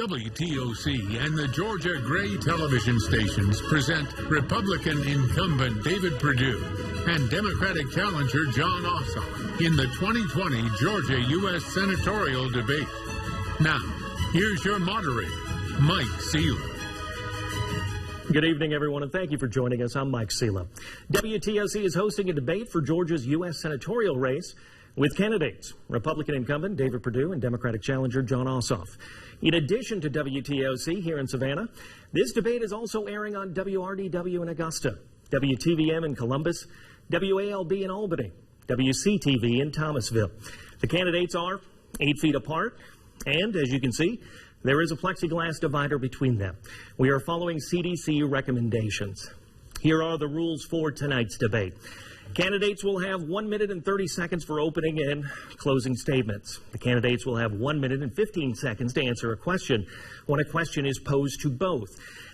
WTOC and the Georgia Gray television stations present Republican incumbent David Perdue and Democratic challenger Jon Ossoff in the 2020 Georgia U.S. Senatorial debate. Now, here's your moderator, Mike Seela. Good evening, everyone, and thank you for joining us. I'm Mike Seela. WTOC is hosting a debate for Georgia's U.S. Senatorial race with candidates, Republican incumbent David Perdue and Democratic challenger Jon Ossoff. In addition to WTOC here in Savannah, this debate is also airing on WRDW in Augusta, WTVM in Columbus, WALB in Albany, WCTV in Thomasville. The candidates are 8 feet apart, and as you can see, there is a plexiglass divider between them. We are following CDC recommendations. Here are the rules for tonight's debate. Candidates will have 1 minute and 30 seconds for opening and closing statements. The candidates will have 1 minute and 15 seconds to answer a question when a question is posed to both.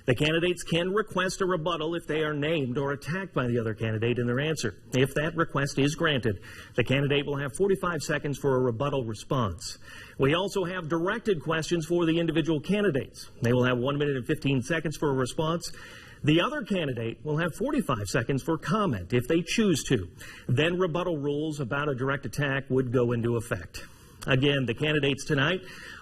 The candidates can request a rebuttal if they are named or attacked by the other candidate in their answer. If that request is granted, the candidate will have 45 seconds for a rebuttal response. We also have directed questions for the individual candidates. They will have 1 minute and 15 seconds for a response. The other candidate will have 45 seconds for comment if they choose to. Then rebuttal rules about a direct attack would go into effect. Again, the candidates tonight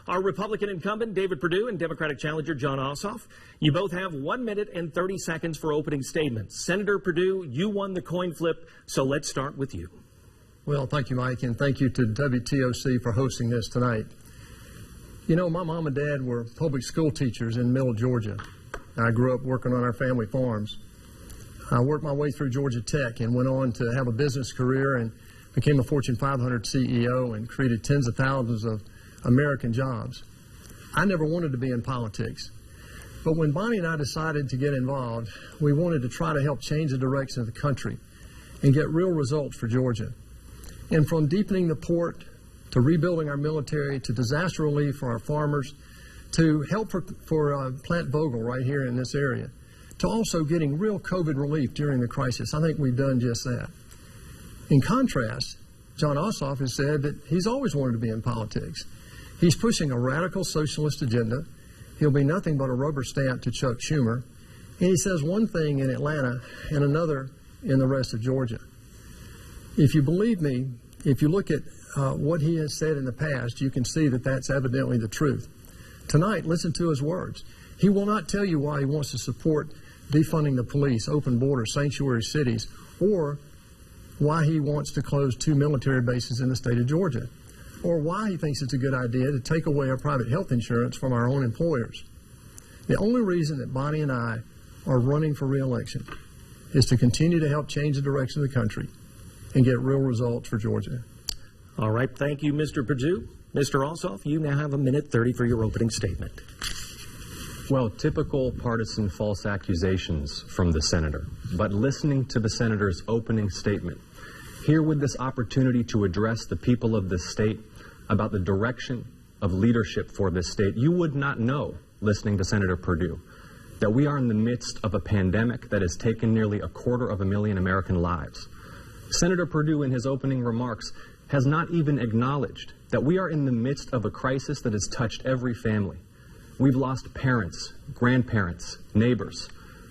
are Republican incumbent David Perdue and Democratic challenger Jon Ossoff. You both have 1 minute and 30 seconds for opening statements. Senator Perdue, you won the coin flip, so let's start with you. Well, thank you, Mike, and thank you to WTOC for hosting this tonight. You know, my mom and dad were public school teachers in Middle Georgia. I grew up working on our family farms. I worked my way through Georgia Tech and went on to have a business career and became a Fortune 500 CEO and created tens of thousands of American jobs. I never wanted to be in politics. But when Bonnie and I decided to get involved, we wanted to try to help change the direction of the country and get real results for Georgia. And from deepening the port to rebuilding our military to disaster relief for our farmers to help for Plant Vogel right here in this area, to also getting real COVID relief during the crisis. I think we've done just that. In contrast, Jon Ossoff has said that he's always wanted to be in politics. He's pushing a radical socialist agenda. He'll be nothing but a rubber stamp to Chuck Schumer. And he says one thing in Atlanta and another in the rest of Georgia. If you believe me, if you look at what he has said in the past, you can see that that's evidently the truth. Tonight, listen to his words. He will not tell you why he wants to support defunding the police, open borders, sanctuary cities, or why he wants to close 2 military bases in the state of Georgia, or why he thinks it's a good idea to take away our private health insurance from our own employers. The only reason that Bonnie and I are running for re-election is to continue to help change the direction of the country and get real results for Georgia. All right, thank you, Mr. Perdue. Mr. Ossoff, you now have 1 minute 30 for your opening statement. Well, typical partisan false accusations from the senator. But listening to the senator's opening statement, here with this opportunity to address the people of this state about the direction of leadership for this state, you would not know, listening to Senator Perdue, that we are in the midst of a pandemic that has taken nearly 250,000 American lives. Senator Perdue, in his opening remarks, has not even acknowledged that we are in the midst of a crisis that has touched every family. We've lost parents, grandparents, neighbors.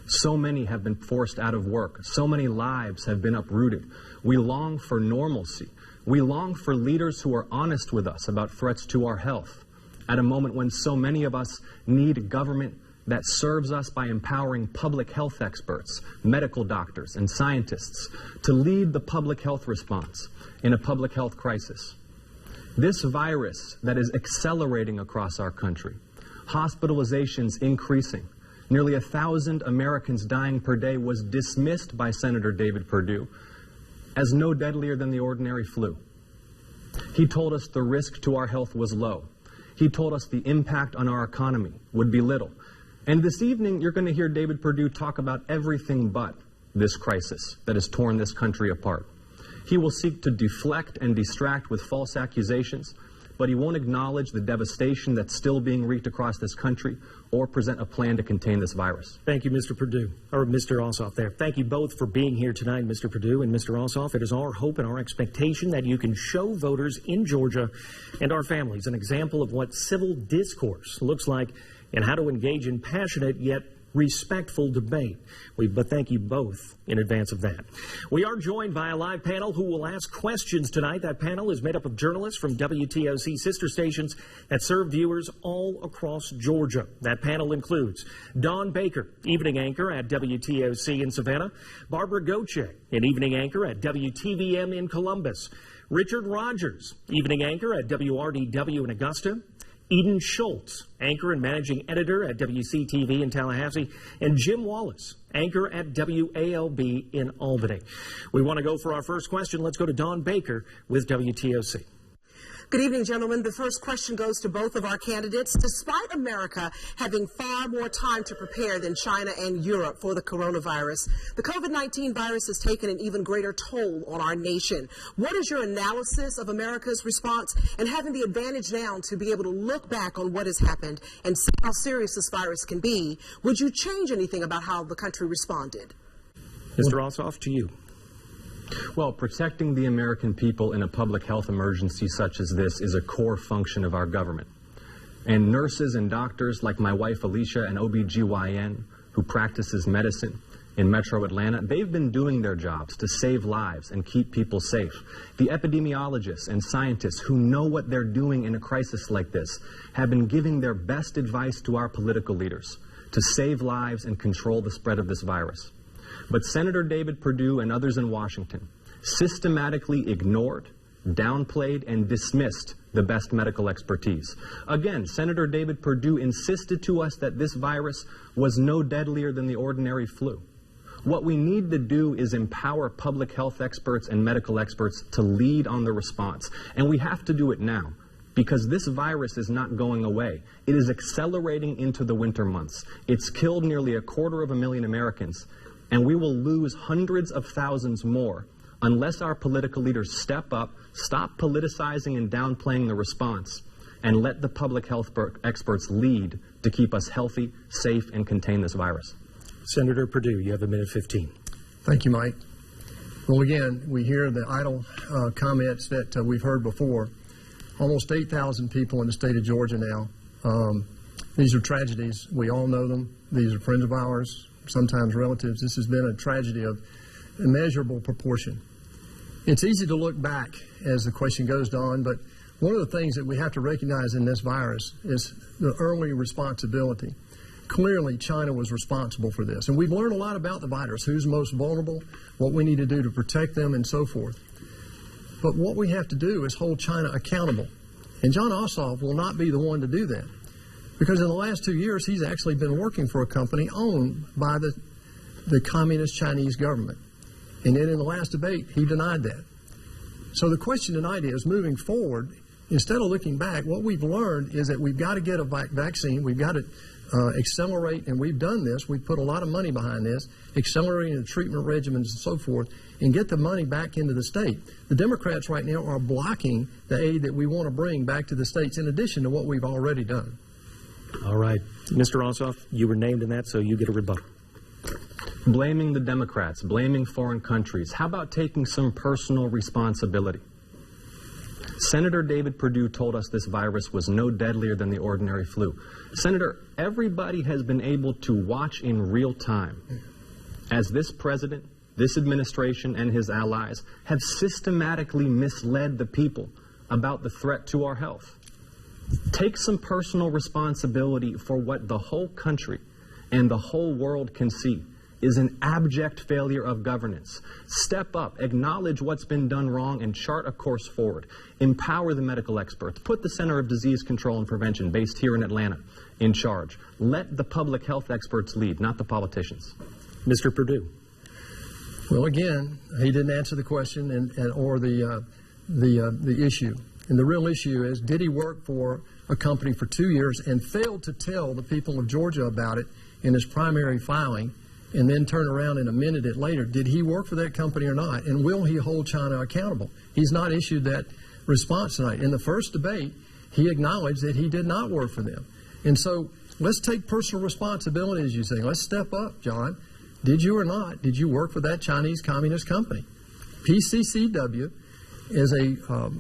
So many have been forced out of work. So many lives have been uprooted. We long for normalcy. We long for leaders who are honest with us about threats to our health at a moment when so many of us need government that serves us by empowering public health experts, medical doctors, and scientists to lead the public health response in a public health crisis. This virus that is accelerating across our country, hospitalizations increasing, nearly 1,000 Americans dying per day, was dismissed by Senator David Perdue as no deadlier than the ordinary flu. He told us the risk to our health was low. He told us the impact on our economy would be little. And this evening, you're going to hear David Perdue talk about everything but this crisis that has torn this country apart. He will seek to deflect and distract with false accusations, but he won't acknowledge the devastation that's still being wreaked across this country or present a plan to contain this virus. Thank you, Mr. Perdue, or Mr. Ossoff there. Thank you both for being here tonight, Mr. Perdue and Mr. Ossoff. It is our hope and our expectation that you can show voters in Georgia and our families an example of what civil discourse looks like and how to engage in passionate yet respectful debate. But thank you both in advance of that. We are joined by a live panel who will ask questions tonight. That panel is made up of journalists from WTOC sister stations that serve viewers all across Georgia. That panel includes Dawn Baker, evening anchor at WTOC in Savannah, Barbara Wtoc, an evening anchor at WTVM in Columbus, Richard Rogers, evening anchor at WRDW in Augusta, Eden Schultz, anchor and managing editor at WCTV in Tallahassee, and Jim Wallace, anchor at WALB in Albany. We want to go for our first question. Let's go to Dawn Baker with WTOC. Good evening, gentlemen. The first question goes to both of our candidates. Despite America having far more time to prepare than China and Europe for the coronavirus, the COVID-19 virus has taken an even greater toll on our nation. What is your analysis of America's response and having the advantage now to be able to look back on what has happened and see how serious this virus can be? Would you change anything about how the country responded? Mr. Ossoff, to you. Well, protecting the American people in a public health emergency such as this is a core function of our government. And nurses and doctors like my wife Alicia, an OBGYN who practices medicine in Metro Atlanta, they've been doing their jobs to save lives and keep people safe. The epidemiologists and scientists who know what they're doing in a crisis like this have been giving their best advice to our political leaders to save lives and control the spread of this virus. But Senator David Perdue and others in Washington systematically ignored, downplayed, and dismissed the best medical expertise. Again, Senator David Perdue insisted to us that this virus was no deadlier than the ordinary flu. What we need to do is empower public health experts and medical experts to lead on the response. And we have to do it now, because this virus is not going away. It is accelerating into the winter months. It's killed nearly 250,000 Americans. And we will lose hundreds of thousands more unless our political leaders step up, stop politicizing and downplaying the response, and let the public health experts lead to keep us healthy, safe, and contain this virus. Senator Perdue, you have a minute 15. Thank you, Mike. Well, again, we hear the idle comments that we've heard before. Almost 8,000 people in the state of Georgia now. These are tragedies. We all know them. These are friends of ours, sometimes relatives. This has been a tragedy of immeasurable proportion. It's easy to look back as the question goes on, but one of the things that we have to recognize in this virus is the early responsibility. Clearly, China was responsible for this. And we've learned a lot about the virus, who's most vulnerable, what we need to do to protect them, and so forth. But what we have to do is hold China accountable. And John Ossoff will not be the one to do that. Because in the last 2 years, he's actually been working for a company owned by the communist Chinese government. And then in the last debate, he denied that. So the question tonight is, moving forward, instead of looking back, what we've learned is that we've got to get a vaccine, we've got to accelerate, and we've done this, we've put a lot of money behind this, accelerating the treatment regimens and so forth, and get the money back into the state. The Democrats right now are blocking the aid that we want to bring back to the states in addition to what we've already done. All right. Mr. Ossoff, you were named in that, so you get a rebuttal. Blaming the Democrats, blaming foreign countries. How about taking some personal responsibility? Senator David Perdue told us this virus was no deadlier than the ordinary flu. Senator, everybody has been able to watch in real time as this president, this administration, and his allies have systematically misled the people about the threat to our health. Take some personal responsibility for what the whole country and the whole world can see is an abject failure of governance. Step up, acknowledge what's been done wrong, and chart a course forward. Empower the medical experts. Put the Center of Disease Control and Prevention, based here in Atlanta, in charge. Let the public health experts lead, not the politicians. Mr. Perdue. Well, again, he didn't answer the question or the issue. And the real issue is, did he work for a company for 2 years and failed to tell the people of Georgia about it in his primary filing, and then turn around and amended it later? Did he work for that company or not? And will he hold China accountable? He's not issued that response tonight. In the first debate, he acknowledged that he did not work for them. And so let's take personal responsibility, as you say. Let's step up, John. Did you or not, did you work for that Chinese Communist company? PCCW is a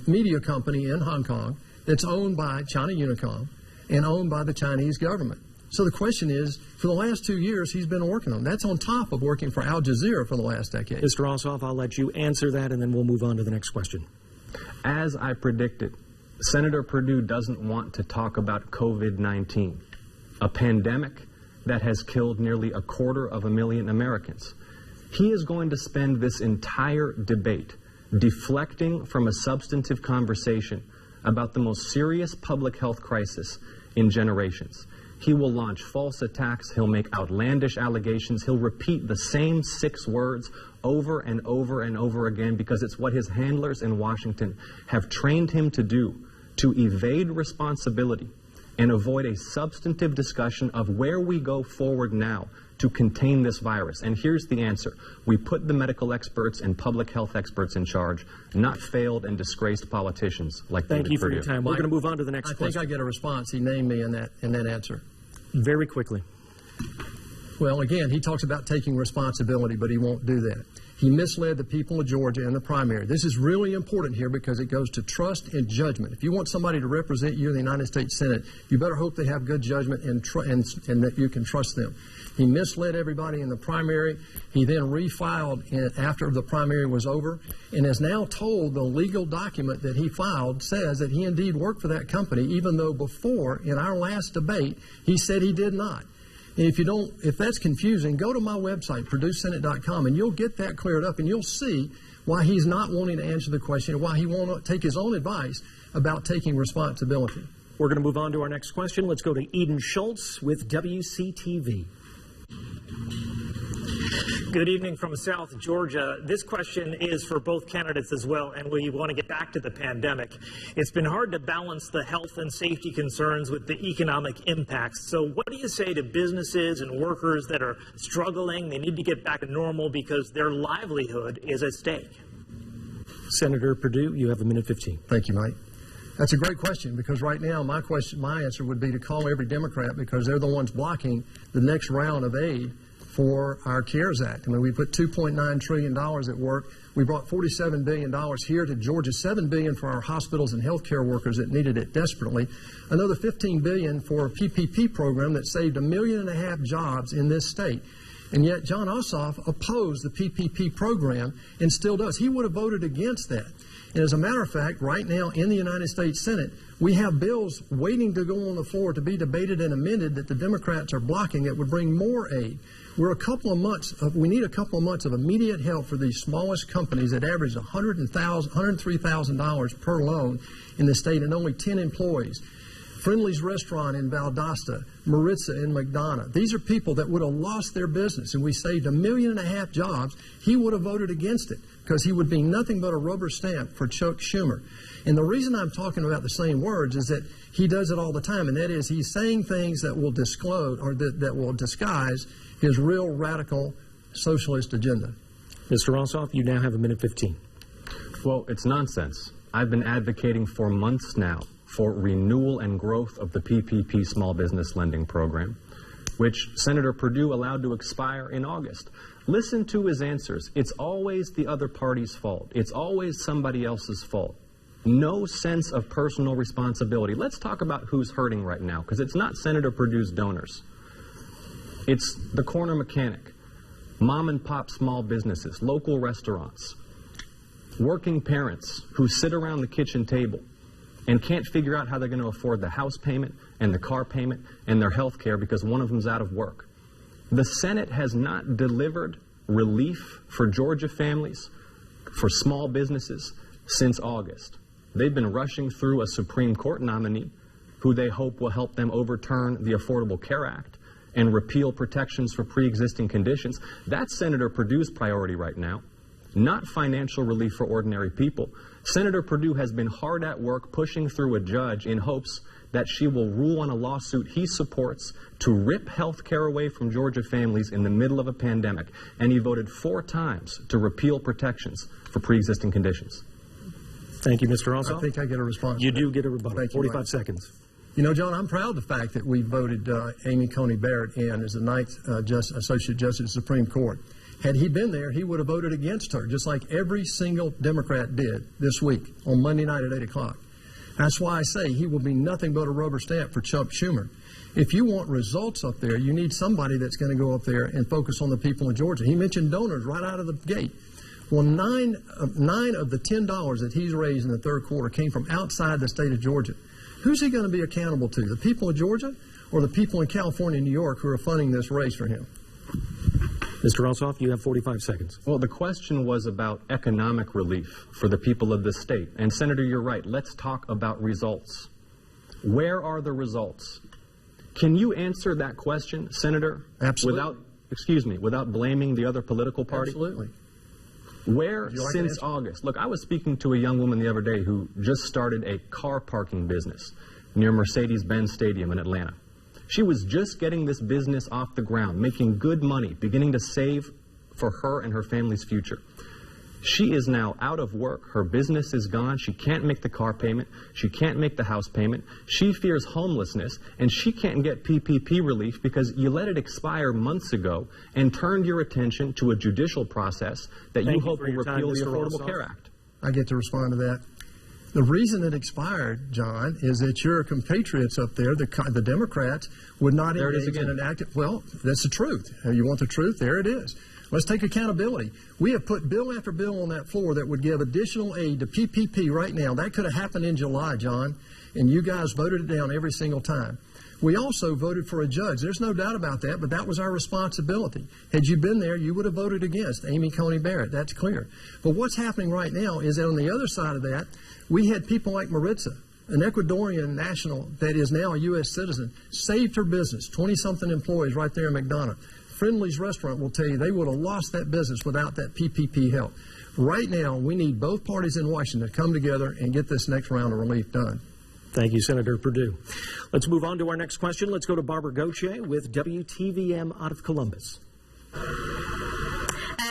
media company in Hong Kong that's owned by China Unicom and owned by the Chinese government. So the question is, for the last 2 years, he's been working on. That's on top of working for Al Jazeera for the last decade. Mr. Ossoff, I'll let you answer that, and then we'll move on to the next question. As I predicted, Senator Perdue doesn't want to talk about COVID-19, a pandemic that has killed nearly 250,000 Americans. He is going to spend this entire debate deflecting from a substantive conversation about the most serious public health crisis in generations. He will launch false attacks, he'll make outlandish allegations, he'll repeat the same 6 words over and over and over again because it's what his handlers in Washington have trained him to do, to evade responsibility and avoid a substantive discussion of where we go forward now to contain this virus. And here's the answer. We put the medical experts and public health experts in charge, not failed and disgraced politicians like David Perdue. Thank you for your time. We're going to move on to the next question. I think I get a response. He named me in that answer. Very quickly. Well, again, he talks about taking responsibility, but he won't do that. He misled the people of Georgia in the primary. This is really important here because it goes to trust and judgment. If you want somebody to represent you in the United States Senate, you better hope they have good judgment and that you can trust them. He misled everybody in the primary. He then refiled after the primary was over and is now told the legal document that he filed says that he indeed worked for that company, even though before, in our last debate, he said he did not. And if that's confusing, go to my website, PurdueSenate.com, and you'll get that cleared up, and you'll see why he's not wanting to answer the question, and why he won't take his own advice about taking responsibility. We're going to move on to our next question. Let's go to Eden Schultz with WCTV. Good evening from South Georgia. This question is for both candidates as well, and we want to get back to the pandemic. It's been hard to balance the health and safety concerns with the economic impacts. So what do you say to businesses and workers that are struggling? They need to get back to normal because their livelihood is at stake. Senator Perdue, you have 1:15. Thank you, Mike. That's a great question because right now my answer would be to call every Democrat because they're the ones blocking the next round of aid for our CARES Act. I mean, we put $2.9 trillion at work. We brought $47 billion here to Georgia, $7 billion for our hospitals and healthcare workers that needed it desperately, another $15 billion for a PPP program that saved 1.5 million jobs in this state. And yet John Ossoff opposed the PPP program and still does. He would have voted against that. And as a matter of fact, right now in the United States Senate, we have bills waiting to go on the floor to be debated and amended that the Democrats are blocking that would bring more aid. We need a couple of months of immediate help for these smallest companies that average $103,000 per loan in the state and only 10 employees. Friendly's Restaurant in Valdosta, Maritza in McDonough. These are people that would have lost their business, and we saved 1.5 million jobs. He would have voted against it because he would be nothing but a rubber stamp for Chuck Schumer. And the reason I'm talking about the same words is that he does it all the time, and that is he's saying things that will disclose or that will disguise his real radical socialist agenda. Mr. Ossoff, you now have 1:15. Well, it's nonsense. I've been advocating for months now for renewal and growth of the PPP small business lending program, which Senator Perdue allowed to expire in August. Listen to his answers. It's always the other party's fault. It's always somebody else's fault. No sense of personal responsibility. Let's talk about who's hurting right now, because it's not Senator Perdue's donors. It's the corner mechanic, mom and pop small businesses, local restaurants, working parents who sit around the kitchen table and can't figure out how they're going to afford the house payment and the car payment and their health care because one of them's out of work. The Senate has not delivered relief for Georgia families, for small businesses, since August. They've been rushing through a Supreme Court nominee who they hope will help them overturn the Affordable Care Act and repeal protections for pre-existing conditions. That's Senator Perdue's priority right now, not financial relief for ordinary people. Senator Perdue has been hard at work pushing through a judge in hopes that she will rule on a lawsuit he supports to rip health care away from Georgia families in the middle of a pandemic. And he voted 4 times to repeal protections for pre-existing conditions. Thank you, Mr. Ossoff. I think I get a response. You do get a rebuttal. Thank you, 45 seconds. You know, John, I'm proud of the fact that we voted Amy Coney Barrett in as the ninth Associate Justice of the Supreme Court. Had he been there, he would have voted against her, just like every single Democrat did this week on Monday night at 8 o'clock. That's why I say he will be nothing but a rubber stamp for Chuck Schumer. If you want results up there, you need somebody that's going to go up there and focus on the people of Georgia. He mentioned donors right out of the gate. Well, nine of the $10 that he's raised in the third quarter came from outside the state of Georgia. Who's he going to be accountable to? The people of Georgia or the people in California and New York who are funding this race for him? Mr. Ossoff, you have 45 seconds. Well, the question was about economic relief for the people of this state. And Senator, you're right. Let's talk about results. Where are the results? Can you answer that question, Senator? Absolutely. Without blaming the other political party? Absolutely. Where since August? Look, I was speaking to a young woman the other day who just started a car parking business near Mercedes-Benz Stadium in Atlanta. She was just getting this business off the ground, making good money, beginning to save for her and her family's future. She is now out of work. Her business is gone. She can't make the car payment. She can't make the house payment. She fears homelessness, and she can't get PPP relief because you let it expire months ago and turned your attention to a judicial process that you hope will repeal the Affordable Care Act. I get to respond to that. The reason it expired, John, is that your compatriots up there, the Democrats, would not engage in an active... Well, that's the truth. You want the truth? There it is. Let's take accountability. We have put bill after bill on that floor that would give additional aid to PPP right now. That could have happened in July, John, and you guys voted it down every single time. We also voted for a judge. There's no doubt about that, but that was our responsibility. Had you been there, you would have voted against Amy Coney Barrett. That's clear. But what's happening right now is that on the other side of that, we had people like Maritza, an Ecuadorian national that is now a U.S. citizen, saved her business, 20-something employees right there in McDonough. Friendly's Restaurant will tell you they would have lost that business without that PPP help. Right now, we need both parties in Washington to come together and get this next round of relief done. Thank you, Senator Perdue. Let's move on to our next question. Let's go to Barbara Gauthier with WTVM out of Columbus.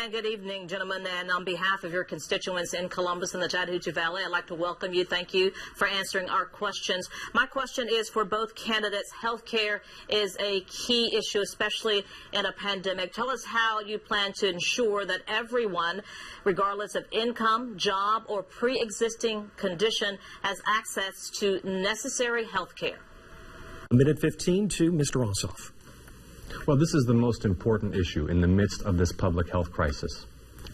And good evening, gentlemen. And on behalf of your constituents in Columbus and the Chattahoochee Valley, I'd like to welcome you. Thank you for answering our questions. My question is for both candidates. Healthcare is a key issue, especially in a pandemic. Tell us how you plan to ensure that everyone, regardless of income, job, or pre-existing condition, has access to necessary health care. 1:15 to Mr. Ossoff. Well, this is the most important issue in the midst of this public health crisis.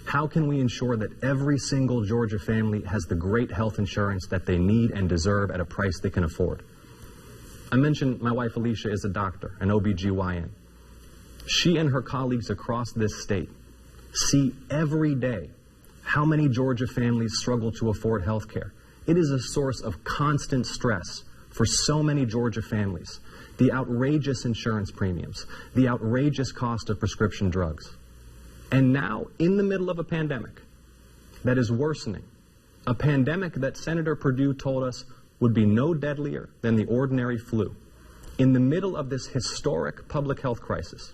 How can we ensure that every single Georgia family has the great health insurance that they need and deserve at a price they can afford? I mentioned my wife Alicia is a doctor, an OBGYN. She and her colleagues across this state see every day how many Georgia families struggle to afford health care. It is a source of constant stress for so many Georgia families. The outrageous insurance premiums, the outrageous cost of prescription drugs. And now, in the middle of a pandemic that is worsening, a pandemic that Senator Perdue told us would be no deadlier than the ordinary flu, in the middle of this historic public health crisis,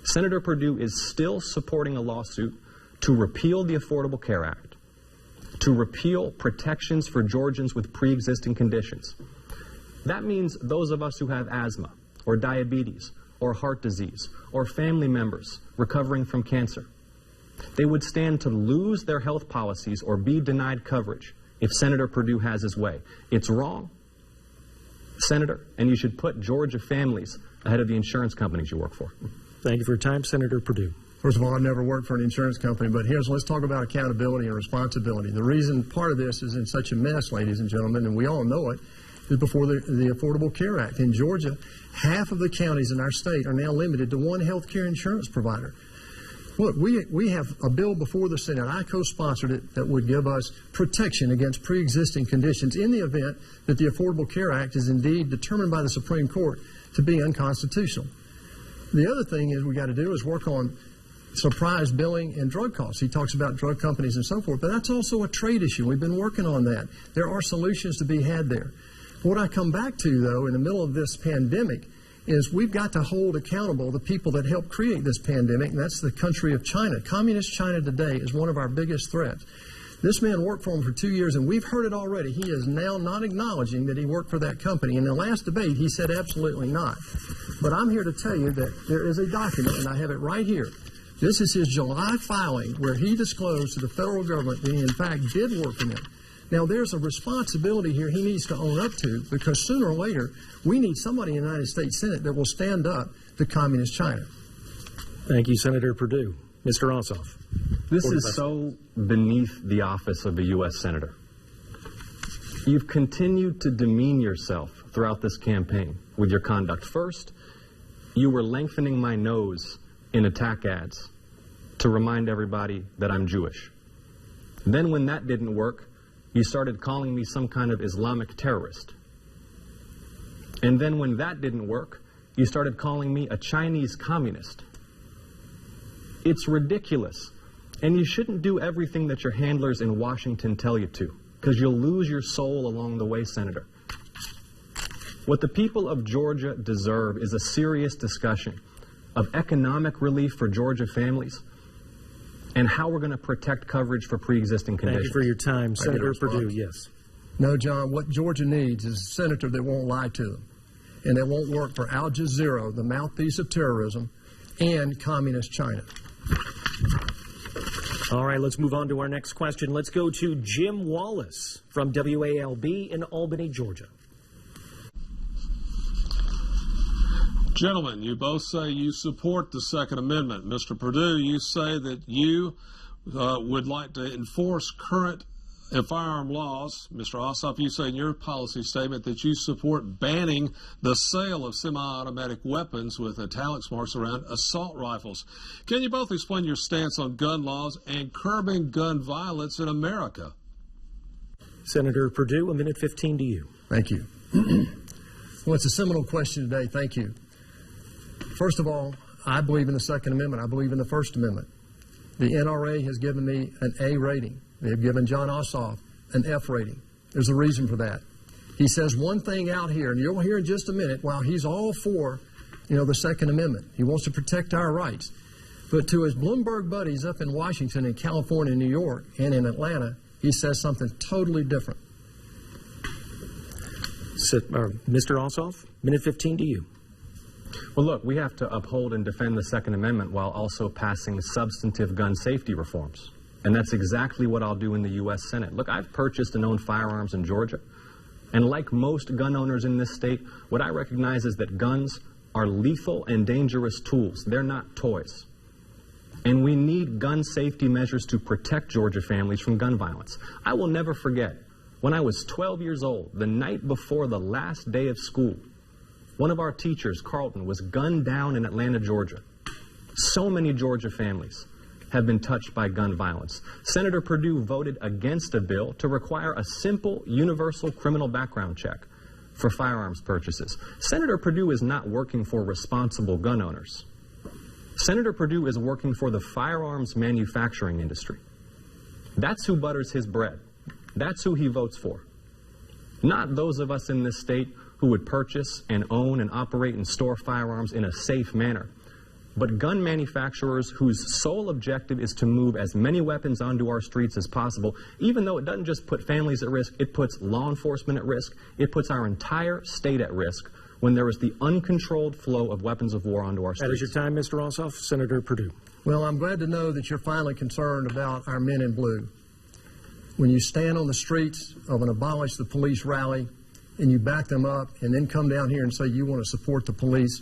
Senator Perdue is still supporting a lawsuit to repeal the Affordable Care Act, to repeal protections for Georgians with pre-existing conditions. That means those of us who have asthma, or diabetes, or heart disease, or family members recovering from cancer, they would stand to lose their health policies or be denied coverage if Senator Perdue has his way. It's wrong, Senator, and you should put Georgia families ahead of the insurance companies you work for. Thank you for your time, Senator Perdue. First of all, I've never worked for an insurance company, but let's talk about accountability and responsibility. The reason part of this is in such a mess, ladies and gentlemen, and we all know it, is before the Affordable Care Act. In Georgia, half of the counties in our state are now limited to one health care insurance provider. Look, we have a bill before the Senate. I co-sponsored it that would give us protection against pre-existing conditions in the event that the Affordable Care Act is indeed determined by the Supreme Court to be unconstitutional. The other thing is we got to do is work on surprise billing and drug costs. He talks about drug companies and so forth, but that's also a trade issue. We've been working on that. There are solutions to be had there. What I come back to, though, in the middle of this pandemic is we've got to hold accountable the people that helped create this pandemic, and that's the country of China. Communist China today is one of our biggest threats. This man worked for him for 2 years, and we've heard it already. He is now not acknowledging that he worked for that company. In the last debate, he said absolutely not. But I'm here to tell you that there is a document, and I have it right here. This is his July filing where he disclosed to the federal government that he, in fact, did work for them. Now, there's a responsibility here he needs to own up to, because sooner or later, we need somebody in the United States Senate that will stand up to Communist China. Thank you, Senator Perdue. Mr. Ossoff. This is so beneath the office of a U.S. Senator. You've continued to demean yourself throughout this campaign with your conduct. First, you were lengthening my nose in attack ads to remind everybody that I'm Jewish. Then when that didn't work, you started calling me some kind of Islamic terrorist. And then when that didn't work, you started calling me a Chinese communist. It's ridiculous. And you shouldn't do everything that your handlers in Washington tell you to, because you'll lose your soul along the way, Senator. What the people of Georgia deserve is a serious discussion of economic relief for Georgia families and how we're going to protect coverage for pre-existing conditions. Thank you for your time. Senator Perdue, yes. No, John, what Georgia needs is a senator that won't lie to them and that won't work for Al Jazeera, the mouthpiece of terrorism, and Communist China. All right, let's move on to our next question. Let's go to Jim Wallace from WALB in Albany, Georgia. Gentlemen, you both say you support the Second Amendment. Mr. Perdue, you say that you would like to enforce current firearm laws. Mr. Ossoff, you say in your policy statement that you support banning the sale of semi-automatic weapons with italics marks around assault rifles. Can you both explain your stance on gun laws and curbing gun violence in America? Senator Perdue, a minute 15 to you. Thank you. Well, it's a seminal question today. Thank you. First of all, I believe in the Second Amendment. I believe in the First Amendment. The NRA has given me an A rating. They've given John Ossoff an F rating. There's a reason for that. He says one thing out here, and you'll hear in just a minute, while he's all for, the Second Amendment. He wants to protect our rights. But to his Bloomberg buddies up in Washington and California and New York and in Atlanta, he says something totally different. Mr. Ossoff, minute 15 to you. Well, look, we have to uphold and defend the Second Amendment while also passing substantive gun safety reforms. And that's exactly what I'll do in the U.S. Senate. Look, I've purchased and owned firearms in Georgia. And like most gun owners in this state, what I recognize is that guns are lethal and dangerous tools. They're not toys. And we need gun safety measures to protect Georgia families from gun violence. I will never forget, when I was 12 years old, the night before the last day of school, one of our teachers, Carlton, was gunned down in Atlanta, Georgia. So many Georgia families have been touched by gun violence. Senator Perdue voted against a bill to require a simple, universal criminal background check for firearms purchases. Senator Perdue is not working for responsible gun owners. Senator Perdue is working for the firearms manufacturing industry. That's who butters his bread. That's who he votes for. Not those of us in this state who would purchase and own and operate and store firearms in a safe manner, but gun manufacturers whose sole objective is to move as many weapons onto our streets as possible, even though it doesn't just put families at risk, it puts law enforcement at risk, it puts our entire state at risk when there is the uncontrolled flow of weapons of war onto our streets. That is your time, Mr. Ossoff. Senator Perdue. Well, I'm glad to know that you're finally concerned about our men in blue. When you stand on the streets of an Abolish the Police rally and you back them up and then come down here and say you want to support the police,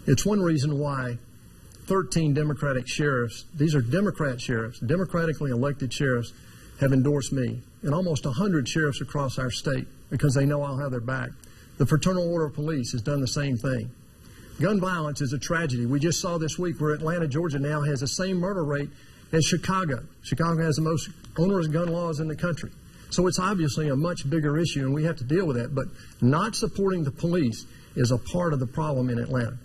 it's one reason why 13 Democratic sheriffs, these are Democrat sheriffs, democratically elected sheriffs, have endorsed me, and almost 100 sheriffs across our state, because they know I'll have their back. The Fraternal Order of Police has done the same thing. Gun violence is a tragedy. We just saw this week where Atlanta, Georgia now has the same murder rate as Chicago. Chicago has the most onerous gun laws in the country. So it's obviously a much bigger issue, and we have to deal with that. But not supporting the police is a part of the problem in Atlanta.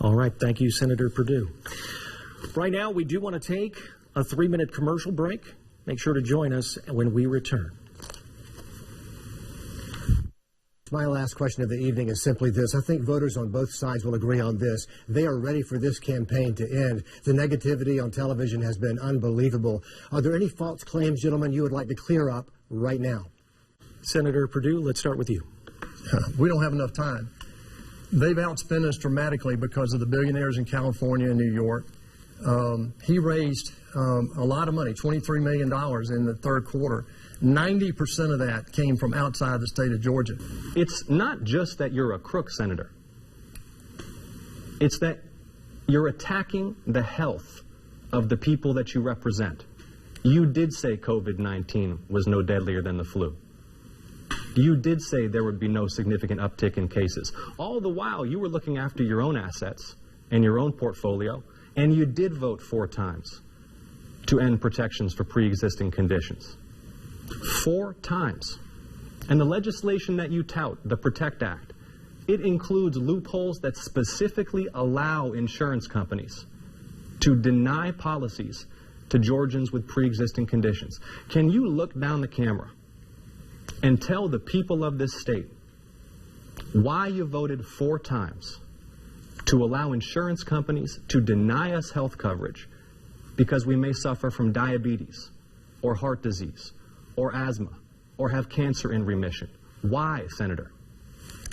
All right. Thank you, Senator Perdue. Right now, we do want to take a 3-minute commercial break. Make sure to join us when we return. My last question of the evening is simply this. I think voters on both sides will agree on this. They are ready for this campaign to end. The negativity on television has been unbelievable. Are there any false claims, gentlemen, you would like to clear up right now? Senator Perdue, let's start with you. We don't have enough time. They've outspent us dramatically because of the billionaires in California and New York. He raised a lot of money, $23 million in the third quarter. 90% of that came from outside the state of Georgia. It's not just that you're a crook, Senator. It's that you're attacking the health of the people that you represent. You did say COVID-19 was no deadlier than the flu. You did say there would be no significant uptick in cases. All the while, you were looking after your own assets and your own portfolio, and you did vote 4 times to end protections for pre-existing conditions. 4 times. And the legislation that you tout, the PROTECT Act, it includes loopholes that specifically allow insurance companies to deny policies to Georgians with pre-existing conditions. Can you look down the camera and tell the people of this state why you voted 4 times to allow insurance companies to deny us health coverage because we may suffer from diabetes or heart disease or asthma, or have cancer in remission? Why, Senator?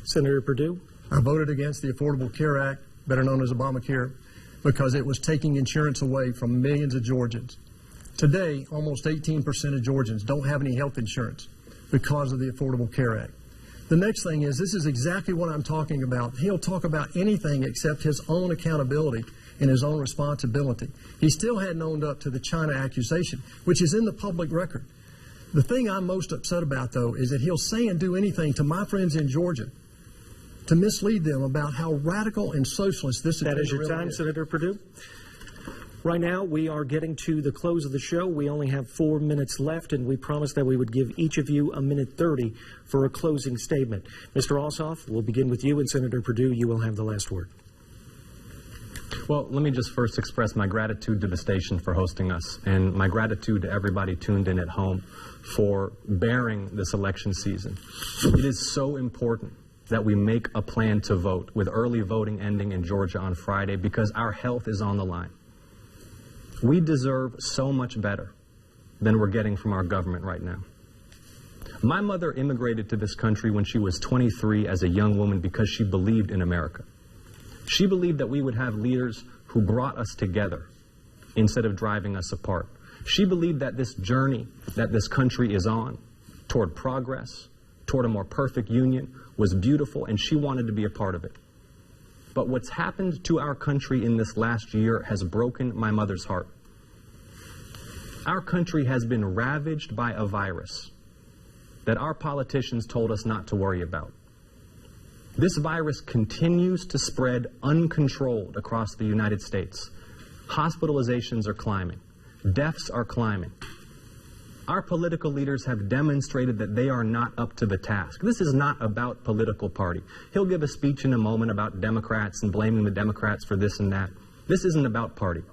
Senator Perdue? I voted against the Affordable Care Act, better known as Obamacare, because it was taking insurance away from millions of Georgians. Today, almost 18% of Georgians don't have any health insurance because of the Affordable Care Act. The next thing is, this is exactly what I'm talking about. He'll talk about anything except his own accountability and his own responsibility. He still hadn't owned up to the China accusation, which is in the public record. The thing I'm most upset about, though, is that he'll say and do anything to my friends in Georgia to mislead them about how radical and socialist this agenda That is your really time, is. Senator Perdue. Right now, we are getting to the close of the show. We only have 4 minutes left, and we promised that we would give each of you a minute 30 for a closing statement. Mr. Ossoff, we'll begin with you, and Senator Perdue, you will have the last word. Well, let me just first express my gratitude to the station for hosting us, and my gratitude to everybody tuned in at home for bearing this election season. It is so important that we make a plan to vote, with early voting ending in Georgia on Friday, because our health is on the line. We deserve so much better than we're getting from our government right now. My mother immigrated to this country when she was 23 as a young woman because she believed in America. She believed that we would have leaders who brought us together instead of driving us apart. She believed that this journey that this country is on toward progress, toward a more perfect union, was beautiful, and she wanted to be a part of it. But what's happened to our country in this last year has broken my mother's heart. Our country has been ravaged by a virus that our politicians told us not to worry about. This virus continues to spread uncontrolled across the United States. Hospitalizations are climbing. Deaths are climbing. Our political leaders have demonstrated that they are not up to the task. This is not about political party. He'll give a speech in a moment about Democrats and blaming the Democrats for this and that. This isn't about party.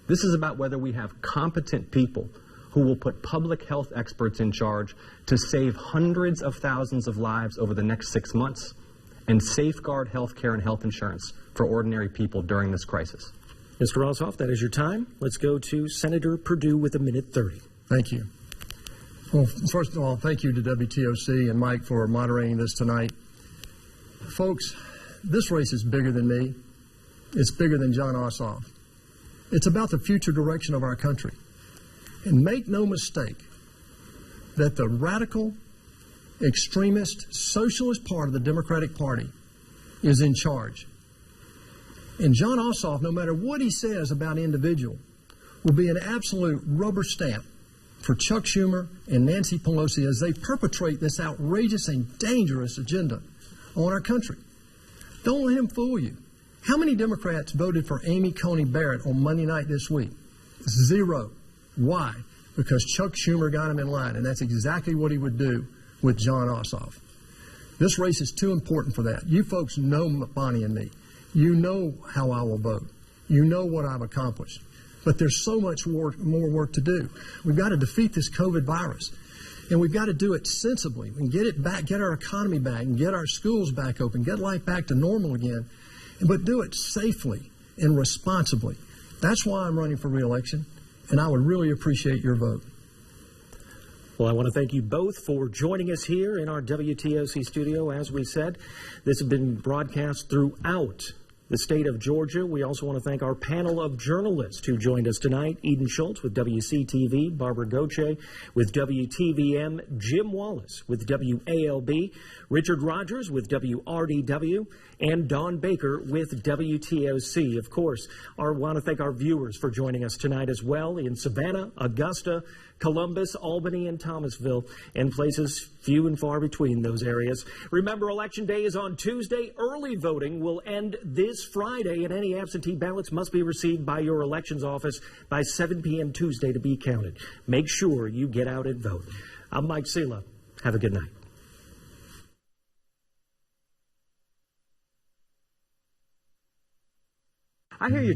This is about whether we have competent people who will put public health experts in charge to save hundreds of thousands of lives over the next 6 months and safeguard health care and health insurance for ordinary people during this crisis. Mr. Ossoff, that is your time. Let's go to Senator Perdue with a minute 30. Thank you. Well, first of all, thank you to WTOC and Mike for moderating this tonight. Folks, this race is bigger than me. It's bigger than John Ossoff. It's about the future direction of our country. And make no mistake that the radical, extremist, socialist part of the Democratic Party is in charge. And John Ossoff, no matter what he says about individual, will be an absolute rubber stamp for Chuck Schumer and Nancy Pelosi as they perpetrate this outrageous and dangerous agenda on our country. Don't let him fool you. How many Democrats voted for Amy Coney Barrett on Monday night this week? 0. Why? Because Chuck Schumer got him in line, and that's exactly what he would do with John Ossoff. This race is too important for that. You folks know Bonnie and me. You know how I will vote. You know what I've accomplished. But there's so much more work to do. We've got to defeat this COVID virus. And we've got to do it sensibly and get it back, get our economy back, and get our schools back open, get life back to normal again, but do it safely and responsibly. That's why I'm running for re-election, and I would really appreciate your vote. Well, I want to thank you both for joining us here in our WTOC studio. As we said, this has been broadcast throughout the state of Georgia. We also want to thank our panel of journalists who joined us tonight. Eden Schultz with WCTV, Barbara Goche with WTVM, Jim Wallace with WALB, Richard Rogers with WRDW, and Dawn Baker with WTOC. Of course, I want to thank our viewers for joining us tonight as well in Savannah, Augusta, Columbus, Albany, and Thomasville, and places few and far between those areas. Remember, Election Day is on Tuesday. Early voting will end this Friday, and any absentee ballots must be received by your elections office by 7 p.m. Tuesday to be counted. Make sure you get out and vote. I'm Mike Sela. Have a good night. I hear you.